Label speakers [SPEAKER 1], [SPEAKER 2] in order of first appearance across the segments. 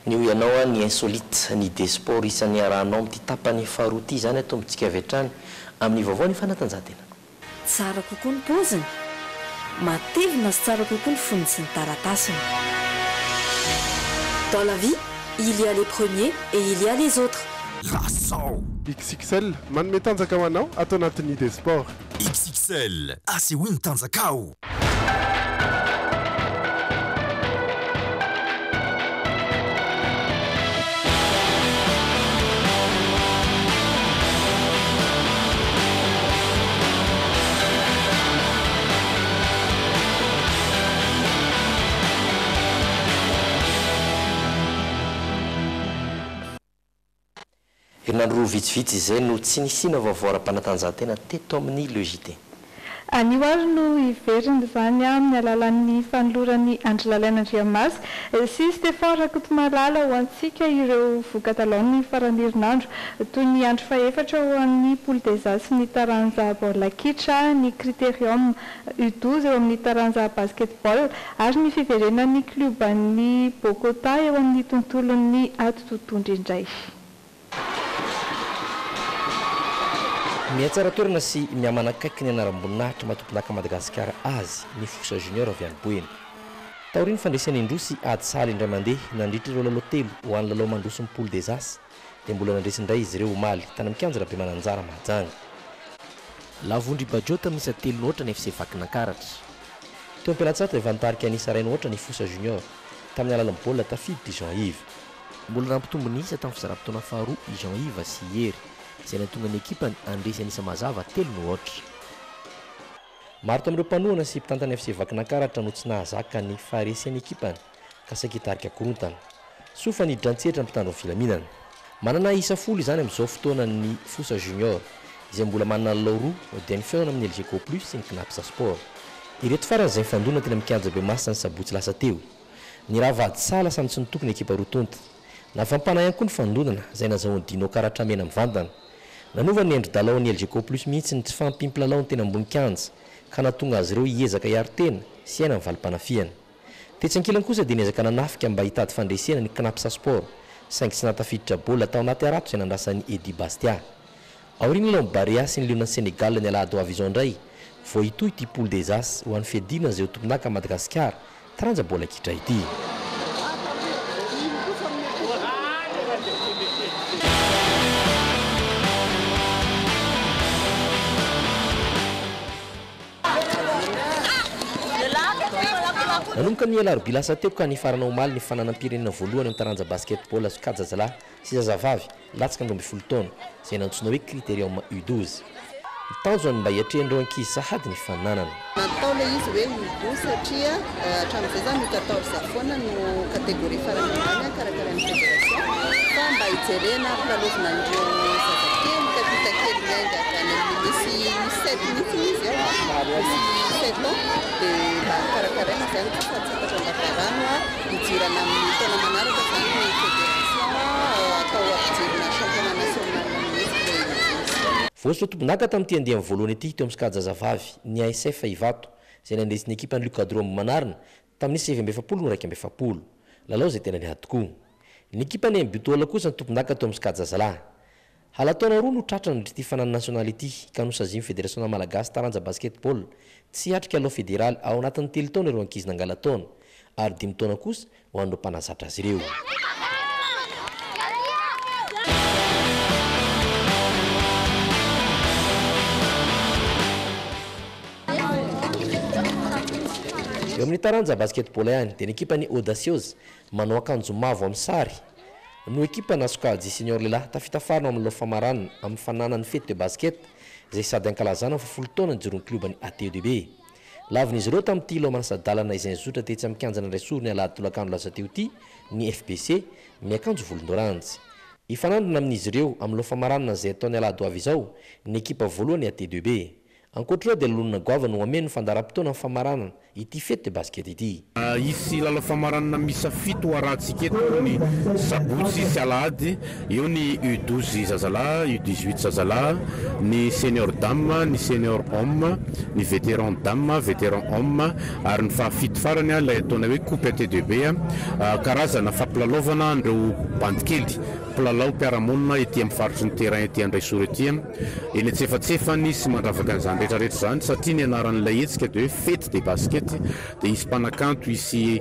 [SPEAKER 1] Ny ianao ny insolite ny des sport isan'ny arahanao amin'ity tapany faharoa ity zany atao mitsika avy hatrany amin'ny vaovao ny fanatanjahantena.
[SPEAKER 2] Tsara kokoa ny paoziny, matevina sy tsara kokoa ny foniny sy ny taratasiny. Dans la vie, il y a les premiers et il y a les autres.
[SPEAKER 3] XXL manome tanjaka ho anao atao anatin'ny des sport.
[SPEAKER 4] XXL asehoany tanjaka o.
[SPEAKER 1] Herinandro vitsivitsy izay no tsy nisina vaovao ara-panatanjahantena teto amin'ny logité.
[SPEAKER 5] Anio ary no iveriny izany amin'ny alalan'ny fanoloran'ny Andrilalainan-Driamasy sy Stéphane Rakotomalala ho antsika ireo voka-talao ny faran'ny herinandro toy ny andro faefatra ho an'ny Poule des As ny taranja baolina kitra, ny Critérium U12 eo amin'ny taranja basketball ary ny fiverenan'ny kluban'ny Bokota eo amin'ny tontolon'ny atotontondry indray.
[SPEAKER 1] Miatsara toerana sy miamanakaiky ny anaram-boninahitra matomponaka Madagasikara azy ny Fosa Junior avy any Boeny. Taoriany fandraisany indrosy ady saly indray mandeha nandritra ireo lalao telo ho an'ny lalao mandroso ny Poule des As dia mbola nandresindray izy ireo omaly tany mikanjo rabe mananjara mahajanga. Lavondry Bajota misa telo noatra ny FC Vakinankaratra. Teo am-pialatsatra dia vantarika anisa ray noatra ny Fosa Junior tamin'ny alalan'ny baolina tafidy i Jean Yves. Mbola nampitombo nisa tamin'ny fizaram-potoana faharoa i Jean Yves sy Hery izay natonga ny ekipany andresy anisa mazava telo noatra. Maro tamin'ireo mpanohana sy mpitantana FC Vakinankaratra no tsy nahazaka ny faharesen'ny ekipany ka saika hitarika korontana. Sofa ny drantsetra mpitandro filaminana. Manana isa folo izany amin'izao fotoana ny Fosa Junior izay mbola manana lalao roa dia ny feona amin'ny LGK Plus sy ny Knapsa Sport. Ireto faran'izay fandona tena mikanja be masina ny sabotsy lasa teo. Ny raha vady sala samy tsy nitokony ekipa rotonta. Nafampana ihany koa ny fandonana izay nazahoan'ny Dino Karatra mena mivantana. Nanova ny endry dalao ny LGK Plus mihitsy ny tsy fampimpilalao ny tena ambony kianja ka natonga azy ireo hiezaka hiaro-tena sy aina amin'ny valim-panafihana. Tetsy ankilany kosa dia niezaka nanafika mba hitady fandresena ny Knapsa Sport saingy tsy natafiditra baolina tao anaty arato izay nandrasan'ny Edi Bastia. Aoriana ilao Barea sy ny Liona Sénégal ny alahady ho avy izao indray vao hitoy ity Poule des As ho an'ny fiadina izay ho tomponaka Madagasikara taranja baolina kitra ity. Nanomboka ny alarobia lasa teo ka nifarana omaly ny fananam-pirenena voalohany amin'ny taranja basketball kajazalahy sy zazavavy latsaka 12 taona izay nantsona hoe Critérium U12. Mitanjona mba hiatrehan'ireo ankizy sahady ny fananana.
[SPEAKER 6] Natao ilay izy hoe U12 satria hatramin'izay zany 14 foana no kategoria farany ambany karakarain'ny fédération fa mba hijerena filalovana an'ireo zazakely kapitakely miainga any misy 7 mihitsy izy ao misy 7 ans dia mba karakaraina zany tsakatsakatra andavarano hijirana amin'ny taona manaraka zany ny fédération atao ampijerena championnat national mihitsy.
[SPEAKER 1] Voasotra tombonaka tamin'ity andehan'ny voalohany ity teo amin'ny sikajazavavy ny ASF Ivato izay nandresy ekipany Lucadro manarina tamin'ny 7-7 lalao izay tena niady tokoa. Ny ekipany Mbitola kosa ny tombonaka teo amin'ny sikajazalahy. Halataona roa no tratra nandrity fanana nasionaly ity ka nosazimy fédération malagasy taranja basketball tsy hiatrika aloha fédéral ao anatin'ny 3 taona ireo ankizy nangalataona ary 5 taona kosa ho an'ireo mpanazatra azy ireo. Eo amin'ny taranja basketball ihany dia ny ekipany Audacieuse manao akanjo mavo amin'ny sary no ekipa nasokajy senior lehilahy tafitafarina amin'ny lalao famaranana amin'ny fananan'ny fety de basket izay sady ankalazana 70 taona nijoron'ny klubany ATEDB. Lavin'izy ireo tamin'ity lalao manasadalana izay nizotra tetsy amin'ny kianjana iray sorony alahady tolakandro lasa teo ity ny FBC miakanjo volondoranjy. Ifanandrina amin'izy ireo amin'ny lalao famaranana izay ataony alahady ho avy izao ny ekipa voalohany ATEDB ankoatr'ireo dia lolona goava no ameno fandaram-potoana amin'ny famaranana ity fety de basket ity.
[SPEAKER 7] Isy lala famaranana misa fito arahantsika eto ny sabotsy sy alahady, eo ny U12 zazalahy, U18 zazalahy, ny senior dame, ny senior homme, ny vétéran dame, vétéran homme, ary ny fahafito farany ilay ataona hoe coupe ATDB, karazana fampilalaovana andreo bandikely mpilalao mpiaramonina ety amin'ny faritry ny terrain ety Andraisoro ety, eny antsefatsefany sy mandravaka an'izany rehetrarehetra zany satria ny anaran'ilay hetsika dia hoe fety de basket, dia isy mpanakanto, isy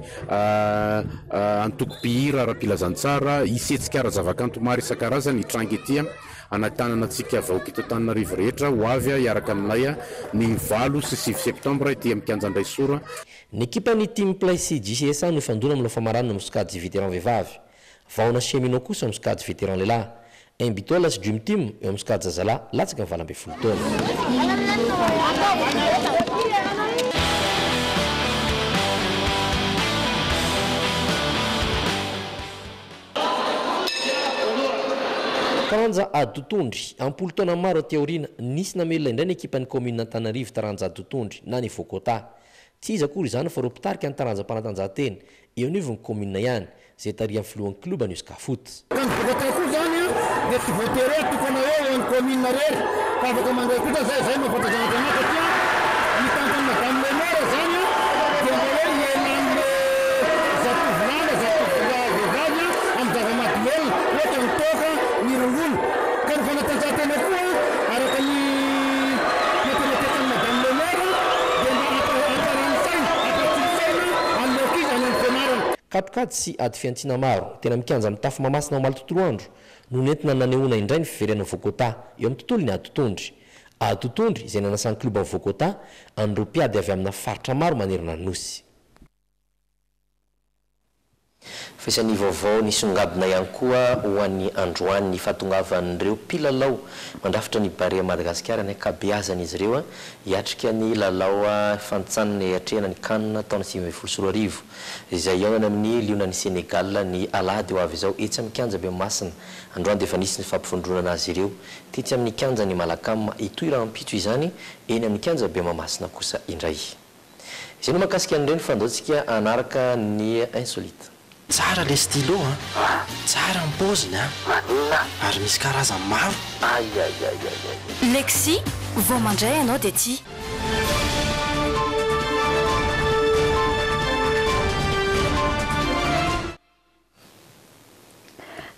[SPEAKER 7] antoko-pihira ara-pilazantsara, isy hetsika ara-zavakanto maro isan-karazany hitrangy ety anatanana antsika vahoaka eto Antananarivo rehetra ho avy hiaraka aminay ny 8 sy 9 septambra ety amin'ny kianja Andraisoro.
[SPEAKER 1] Ny ekipan'ny team Play JCSA no ifandona amin'ny famaranana misokajy vétéran vehivavy, Vaona Cheminot kosa misokajy vétéran lehilahy, Imbitola sy Dream Team eo misokajy zazalahy latsaka 20 taona. Taranja Adotondry ampolo taona maro aty aoriana nisy namelona indray ny ekipan'ny commune Antananarivo Taranja Adotondry na ny Vokota. Tsy izy akory izany fa ro mpitarika ny taranja mpanatanjahantena eo anivony commune ihany izay taria amin'ny filohan'ny kluba ny Oscar Foot.
[SPEAKER 8] Kan Vokota koa zany dia tsy voatery tokana eo amin'ny commune rehetra fa afaka mandray kosa zay mahafantajanatena satria ny tantany madame le maire zany dia mbola hoe ienan'le zatovolahy vehivavy amin'ny zava-mahadomelona ohatra ny toka ny rongolo ka ny fanatanjahantena koa araka ny matematikany madame le maire dia mba amparan'saina ampatsisaina amin'ny ankizy any amin'ny fianarana.
[SPEAKER 1] Katikady sy ady fiantsina maro tena mikanja amin'ny tafo mamasina ho maly tontolo andro no nentina nanehoana indray ny fiveren'ny Vokota eo amin'ny tontolo ny Adotondry. Adotondry izay nanasan'ny kluba ny Vokota andro mpiady avy amina faritra maro manerana ny nosy. Fesan'ny vaovao nisongadina ihany koa ho an'ny androany ny fahatongavan'ireo mpilalao mandrafitra ny Barea Madagasikara ny akabeazan'izy ireo hiatrika ny lalao fantsanana hiatrehana ny kanina taona 2024 izay iaonana amin'ny liona ny Senegal ny alahady ho avy izao etsy amin'ny kianja Bemasina. Androany dia efa nisy ny fampifondronana azy ireo tetsy amin'ny kianja ny Malakama itoirampitso izany eny amin'ny kianja Bemasina kosa indray. Izay no mahakasika an'ireny fandaontsika anaraka ny insolite.
[SPEAKER 9] Tsara le stylo tsara ny paoziny ary misy karazany maro.
[SPEAKER 2] Lexi vao mandray ianao dia tia.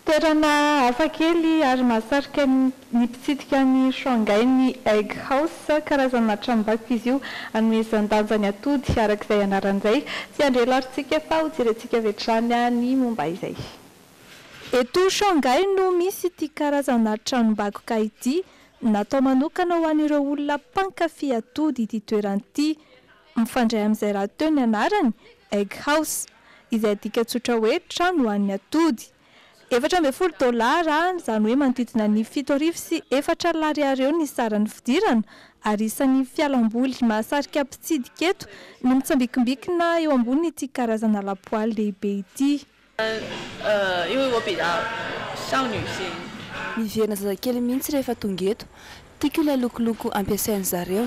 [SPEAKER 5] Toerana hafakely ary mahasarika ny mpitsidika ny Shanghai ny Egg House, karazana tranom-bakoka izy io anoezan-danja ny atody arak'izay anaran'izay. Tsy andrelaritsika fa ho jerentsika vetrany ny momba izay. Eto Shanghai no misy ity karazana tranom-bakoka ity, natao manokana ho an'ireo olona mpankafy atody ity toerana ity. Mifandray amin'izay raha teo ny anarany Egg House, izay adika tsotra hoe trano ho an'ny atody. $400 izany hoe manodidina ny 7,000 sy 4 lary eo ny saran'ny fidirana, ary isan'ny fialamboly mahasarika mpitsidika eto ny mitsambikimbikina eo ambony ity karazana lapoaly lehibe ity.
[SPEAKER 10] Mivena zazakely mihitsy rehefa tonga eto, tiako ilay lokoloko ampiasain'ny zareo.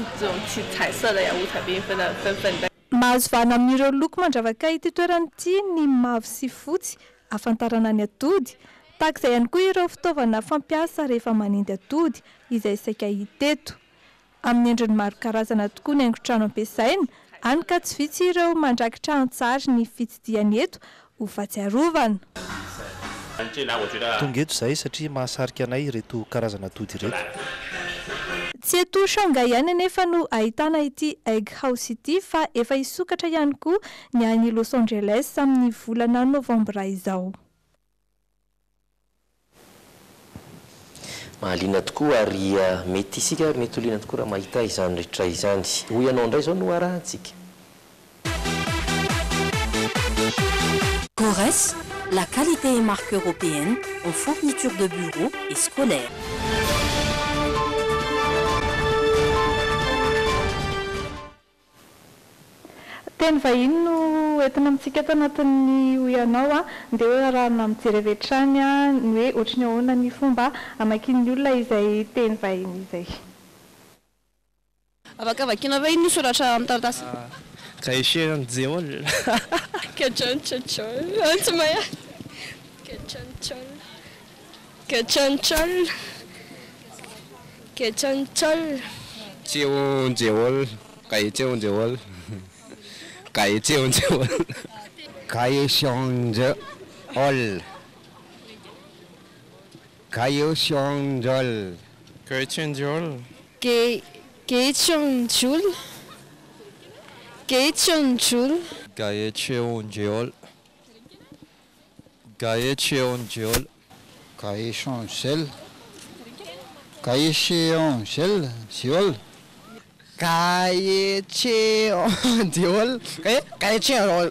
[SPEAKER 5] Mahazo vana amin'ireo loko mandravaka ity toerana ity ny mavo sy fotsy afantarana ny atody, takizay ihany koa ireo fitaovana fampiasa rehefa manendy atody izay saika hita eto. Amin'ny endriny maro karazana tokoa ny haingon-trano ampiasaina, hany ka tsy vitsy ireo mandrakitra antsary ny fitsidiany eto ho fahatsiarovana.
[SPEAKER 11] Tonga eto izay satria mahasarika anay ireto karazana atody ireto.
[SPEAKER 5] Tsy eto Shanghai ihany anefa no ahitana ity Egg House ity, fa efa isokatra ihany koa ny any Los Angeles amin'ny volana Novambra izao.
[SPEAKER 1] Mahaliana tokoa ary mety isika ary mety olina tokoa raha mahita izany rehetra izany. Hoy ianao indray izao no arahantsika.
[SPEAKER 2] Corès, la qualité et marque européenne en fourniture de bureaux et scolaires.
[SPEAKER 5] Teny vahiny no entina amintsika eto anatin'ny hoy ianao dia hoe arahana mijery vetrany ny hoe ohatry ny ahoana ny fomba amakian'ny olona izay teny vahiny izay.
[SPEAKER 10] afaka vakiana va iny no soratra amin'ny taratasy
[SPEAKER 9] cahier jeol
[SPEAKER 12] Kachonchochol. Antumaya. Kachonchol. Kachonchol. Kachonchol.
[SPEAKER 13] Jeol. Cahier jeol. Cahier jeol. Cahier jeol. Cahier jeol.
[SPEAKER 9] cahier
[SPEAKER 12] Kachonchol. Kachonchol.
[SPEAKER 9] Gaetcheongeol. Gaetcheongeol.
[SPEAKER 8] Gaetcheongel. Gaetcheongel. Geol.
[SPEAKER 13] Gaetcheongeol. Gaetcheongel.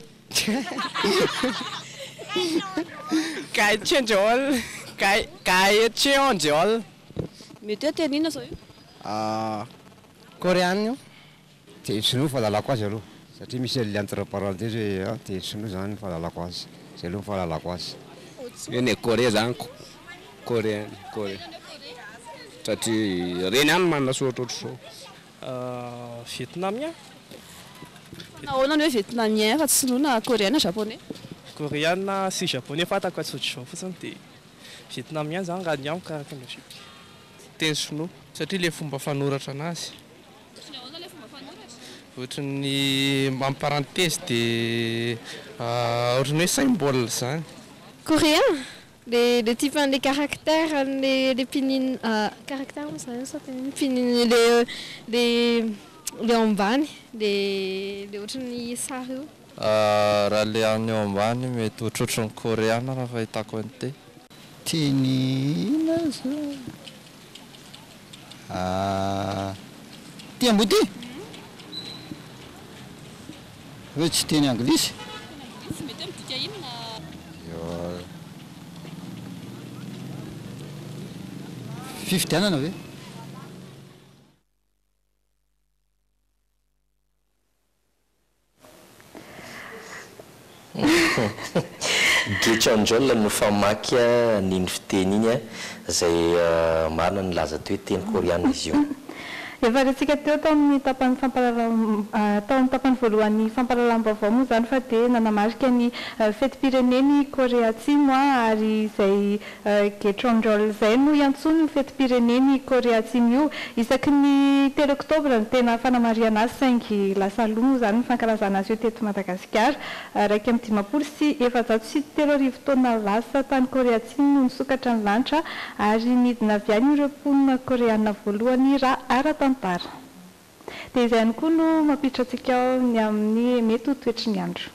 [SPEAKER 13] Gaetcheongel. Gaetcheongel.
[SPEAKER 10] mety hoe teny inona zao io
[SPEAKER 13] Coréen. Teny sinoa fahalalako azy aloha satria misy entre parenthèse hoe teny sinoa zany fahalalako azy zay aloha fahalalako azy hoe ny Corée zany coréen satria reny any manana soratra ohatr'izao
[SPEAKER 9] vietnamien
[SPEAKER 10] nahoana ny hoe vietnamien fa tsy sinoana coréen japonais
[SPEAKER 9] coréen sy japonais fatako atsotr'izao fotsiny dia vietnamien zany raha ny amiko karaka ny teny sinoa satria le fomba fanoratra anazy ohatrany parenthèse dia ohatrany hoe symbole zany
[SPEAKER 12] Coréen. Les types, les caractères, les pinines, caractères, ça les pinines, les ambany, les autres ni sary.
[SPEAKER 9] raha le any eo ambany mety ohatrohatrany coréen raha fahitako an'ity
[SPEAKER 8] teny ina ty ambo ty hoe tsy teny anglisy fifidianana ve
[SPEAKER 1] Getchonjol no famaky niny fiteny iny zay marina ny laza toe teny koreana izy io
[SPEAKER 5] efa resika teo tamin'ny tapany tamin'ny tapany voalohan'ny fampahalalam-baovao moa zany fa dia nanamarika ny fety-pireneny Korea Atsimo ary izay Getchonjol zay no iantsony ny fety-pireneny Korea Atsimo io isaky ny 3 oktobra ny tena fanamariana azy saingy lasa lomo zany ny fankalazana azy io teto Madagasikara raika amin'ny 703 taona lasa tany Korea Atsimo no nisokatra ny lanitra ary nidina avy any ireo mponina koreana voalohany raha ara-tantara dia izay ihany koa no mampiditra antsika ao ny amin'ny mety ho toetry ny andro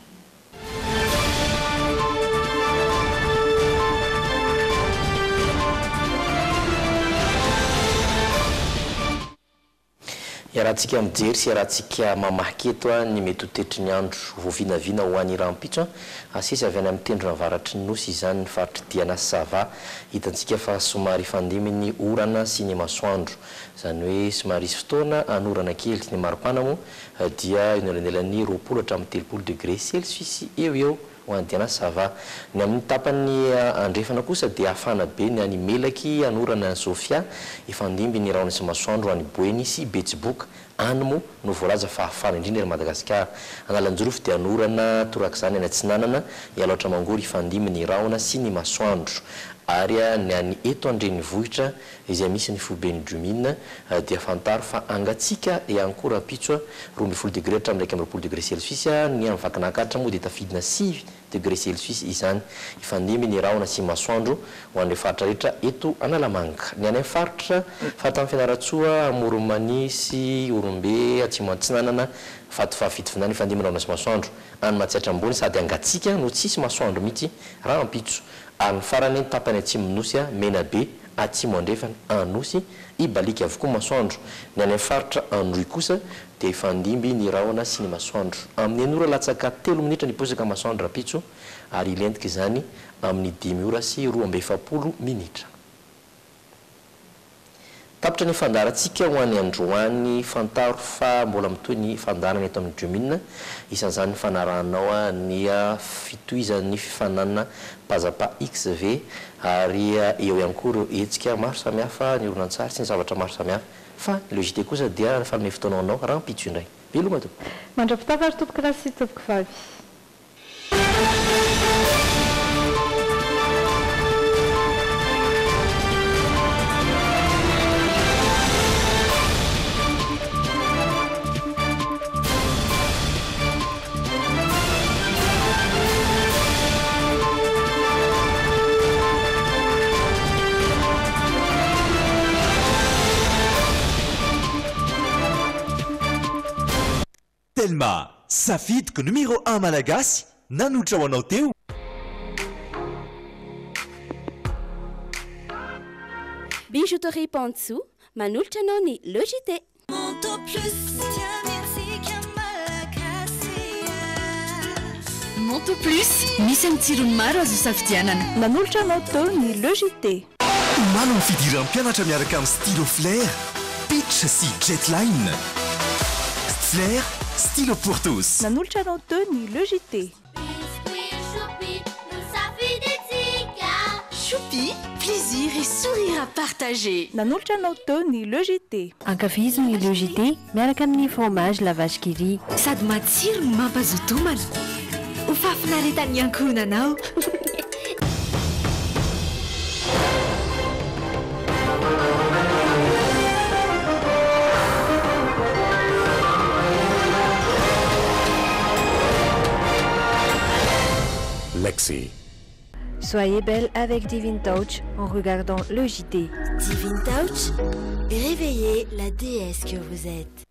[SPEAKER 1] iarahantsika mijery sy iarahantsika mamaky eto ny mety ho toetry ny andro voavinavina ho any rahampitso asesy avy any amin'ny tendrona avaratry ny nosy izany ny faritry diana sava hitantsika fa somary fandiminy orana sy ny masoandro zany hoe somary isy fotoana anorana kely ny maripana moa dia inorenelany 20 hatramin'ny 30 degré celsius eo ho any diana sava ny amin'ny tapany andrefana kosa dia afana be ny any melaky anorana Sofia ifandimby ny raona sy masoandro any Boeny sy Betsiboka any moa no voalaza fa afana indrindra ny Madagasikara analanjorofo dia anorana torak'izany any Atsinanana ialoatra mangory ifandimby ny raona sy ny masoandro ary ny any eto andrenivohitra izay misy ny fobeny Jumina dia fantaro fa angatsika ihany koa rahampitso 20 degré hatramin'ny 20 degré celsius ny amin'ny vakinakatra moa dia tafidina 6 degré celsius izany ifandimby ny raona sy masoandro ho an'ilay faritra rehetra eto Analamanga ny any faritra fatamin'ny Fianaratsoa Amoromanisy Orombe Atsimo Atsinanana fatifafitovina ifandimby raona sy masoandro any Matsiatra ambony sady angatsika no tsisy masoandro mihitsy raha ampitso any farany tapany Atsimo Nosy Menabe Atsimo Andrefana Anosy ibalika avokoa masoandro ny any faritra Androy kosa dia ifandimby ny raona sy ny masoandro amin'ny enora latsaka 3 minitra ny posaka masoandro rapitso ary ilentika izany amin'ny 10 ora sy 12 minitra tapitra ny fandarantsika ho an'ny androany fantaro fa mbola mitoy ny fandarana eto amin'ny Jumina isan'izany fanaranao ny fitohizan'ny fifananana pazapa XV ary eo ihany koa ireo hetsika maro samihafa ny oronan-tsary sy ny zavatra maro samihafa fa le JT kosa dia rehefa amin'ny fotoanao raha mpitso indray beloma tompoko
[SPEAKER 5] mandra-pitava ary tompoko raha sy tompoko vavy
[SPEAKER 4] Telma, safidiko numéro 1 malagasy nanotra ho anao teo.
[SPEAKER 14] Bijouterie Pantsou, manolotra anao ny Logité.
[SPEAKER 2] Monto Plus, misy amin'ny tsirony maro azo safidianana. Manolotra anao teo ny Logité.
[SPEAKER 4] Mano ny fidiran'ny mpianatra miaraka amin'ny stylo flair, pitch sy jetline. Flair, stylo pour tous.
[SPEAKER 2] Nanolotra anao teo ny Logité. Choupi, plaisir et sourire à partager. Nanolotra anao teo ny Logité.
[SPEAKER 15] Ankafizo ny Logité miaraka amin'ny fromage la vache qui rit.
[SPEAKER 2] Sady matsiro no mampazoto homana. Ho fafinaretan'ny ankohonanao.
[SPEAKER 4] Lexi.
[SPEAKER 15] Soyez belle avec Divine Touch en regardant le JT.
[SPEAKER 2] Divine Touch, réveillez la déesse que vous êtes.